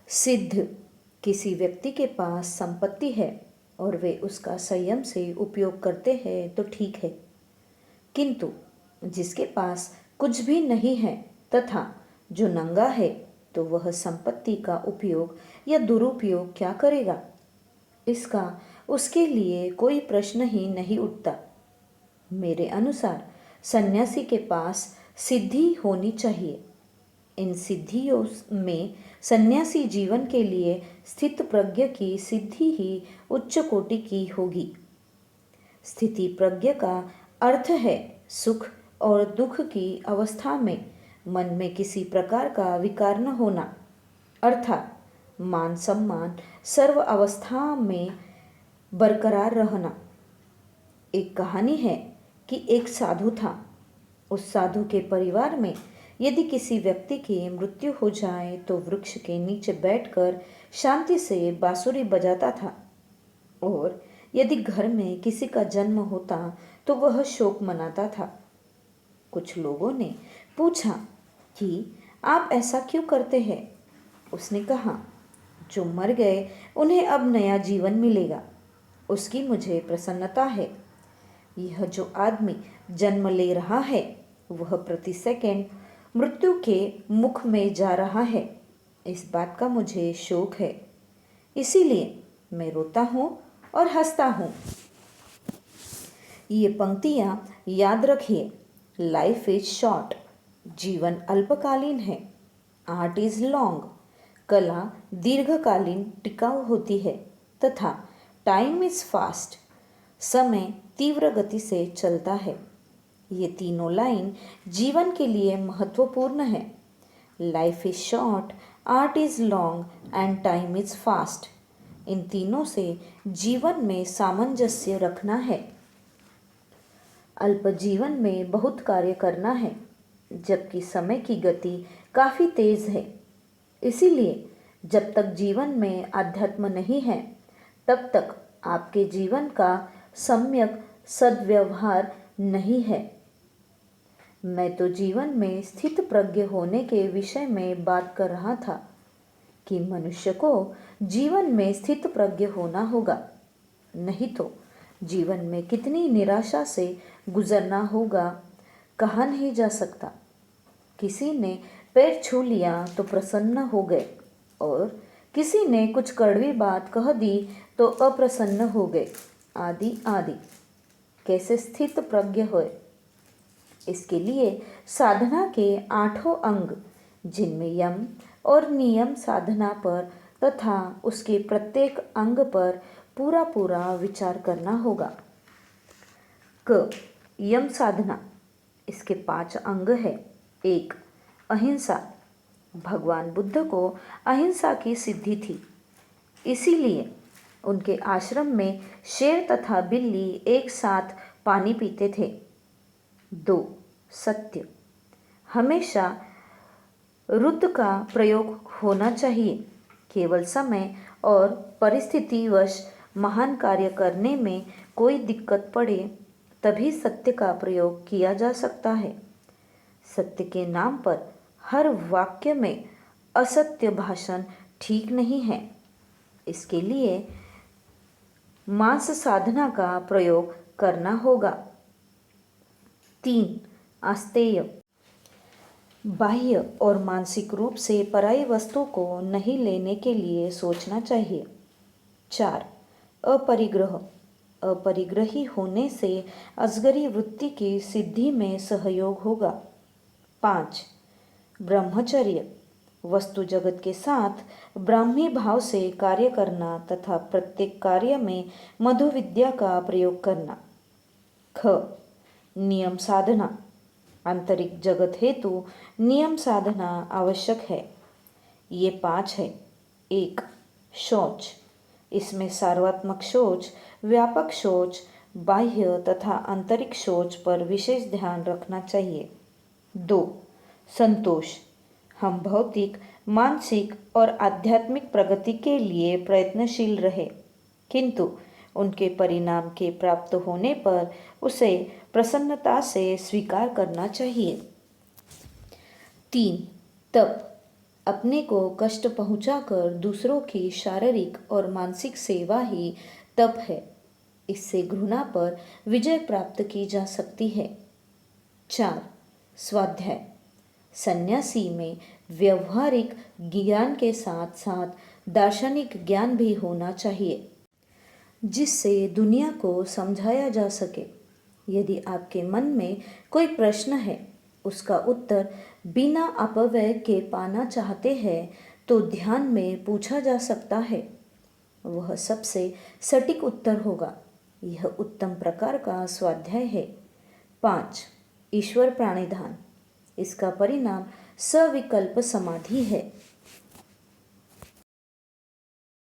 सिद्ध किसी व्यक्ति के पास संपत्ति है और वे उसका संयम से उपयोग करते हैं तो ठीक है, किंतु जिसके पास कुछ भी नहीं है तथा जो नंगा है, तो वह संपत्ति का उपयोग या दुरुपयोग क्या करेगा? इसका उसके लिए कोई प्रश्न ही नहीं उठता। मेरे अनुसार सन्यासी के पास सिद्धि होनी चाहिए। इन सिद्धियों में सन्यासी जीवन के लिए स्थित प्रज्ञ की सिद्धि ही उच्च कोटि की होगी। स्थिति प्रज्ञ का अर्थ है सुख और दुख की अवस्था में मन में किसी प्रकार का विकार न होना, अर्थात मान सम्मान सर्व अवस्था में बरकरार रहना। एक कहानी है कि एक साधु था। उस साधु के परिवार में यदि किसी व्यक्ति की मृत्यु हो जाए तो वृक्ष के नीचे बैठकर शांति से बांसुरी बजाता था, और यदि घर में किसी का जन्म होता तो वह शोक मनाता था। कुछ लोगों ने पूछा कि आप ऐसा क्यों करते हैं? उसने कहा, जो मर गए उन्हें अब नया जीवन मिलेगा, उसकी मुझे प्रसन्नता है। यह जो आदमी जन्म ले रहा है वह प्रति सेकंड मृत्यु के मुख में जा रहा है, इस बात का मुझे शोक है। इसीलिए मैं रोता हूँ और हंसता हूँ। ये पंक्तियाँ याद रखिए। लाइफ इज शॉर्ट, जीवन अल्पकालीन है। आर्ट इज लॉन्ग, कला दीर्घकालीन टिकाऊ होती है। तथा टाइम इज फास्ट, समय तीव्र गति से चलता है। ये तीनों लाइन जीवन के लिए महत्वपूर्ण है। Life is short, art is long and time is fast. इन तीनों से जीवन में सामंजस्य रखना है। अल्प जीवन में बहुत कार्य करना है, जबकि समय की गति काफ़ी तेज है। इसीलिए जब तक जीवन में अध्यात्म नहीं है, तब तक आपके जीवन का सम्यक सद्व्यवहार नहीं है। मैं तो जीवन में स्थित प्रज्ञ होने के विषय में बात कर रहा था कि मनुष्य को जीवन में स्थित प्रज्ञ होना होगा, नहीं तो जीवन में कितनी निराशा से गुजरना होगा कहा नहीं जा सकता। किसी ने पैर छू लिया तो प्रसन्न हो गए, और किसी ने कुछ कड़वी बात कह दी तो अप्रसन्न हो गए, आदि आदि। कैसे स्थित प्रज्ञ होए? इसके लिए साधना के 8 अंग, जिनमें यम और नियम साधना पर तथा उसके प्रत्येक अंग पर पूरा पूरा विचार करना होगा। क यम साधना, इसके 5 अंग है। 1 अहिंसा। भगवान बुद्ध को अहिंसा की सिद्धि थी, इसीलिए उनके आश्रम में शेर तथा बिल्ली एक साथ पानी पीते थे। 2 सत्य। हमेशा रुद्ध का प्रयोग होना चाहिए। केवल समय और परिस्थितिवश महान कार्य करने में कोई दिक्कत पड़े तभी सत्य का प्रयोग किया जा सकता है। सत्य के नाम पर हर वाक्य में असत्य भाषण ठीक नहीं है। इसके लिए मांस साधना का प्रयोग करना होगा। 3 आस्तेय। बाह्य और मानसिक रूप से पराई वस्तु को नहीं लेने के लिए सोचना चाहिए। 4 अपरिग्रह। अपरिग्रही होने से अजगरी वृत्ति की सिद्धि में सहयोग होगा। 5 ब्रह्मचर्य। वस्तु जगत के साथ ब्राह्मी भाव से कार्य करना तथा प्रत्येक कार्य में मधु विद्या का प्रयोग करना। ख नियम साधना। आंतरिक जगत हेतु नियम साधना आवश्यक है। ये 5 है। 1 शौच। इसमें सार्वत्मक शौच, व्यापक शौच, बाह्य तथा आंतरिक शौच पर विशेष ध्यान रखना चाहिए। 2 संतोष। हम भौतिक, मानसिक और आध्यात्मिक प्रगति के लिए प्रयत्नशील रहे, किंतु उनके परिणाम के प्राप्त होने पर उसे प्रसन्नता से स्वीकार करना चाहिए। 3 तप। अपने को कष्ट पहुंचाकर दूसरों की शारीरिक और मानसिक सेवा ही तप है। इससे घृणा पर विजय प्राप्त की जा सकती है। 4. स्वाध्याय। सन्यासी में व्यवहारिक ज्ञान के साथ साथ दार्शनिक ज्ञान भी होना चाहिए, जिससे दुनिया को समझाया जा सके। यदि आपके मन में कोई प्रश्न है, उसका उत्तर बिना अपव्यय के पाना चाहते हैं, तो ध्यान में पूछा जा सकता है। वह सबसे सटीक उत्तर होगा। यह उत्तम प्रकार का स्वाध्याय है। 5. ईश्वर प्राणिधान। इसका परिणाम सविकल्प समाधि है।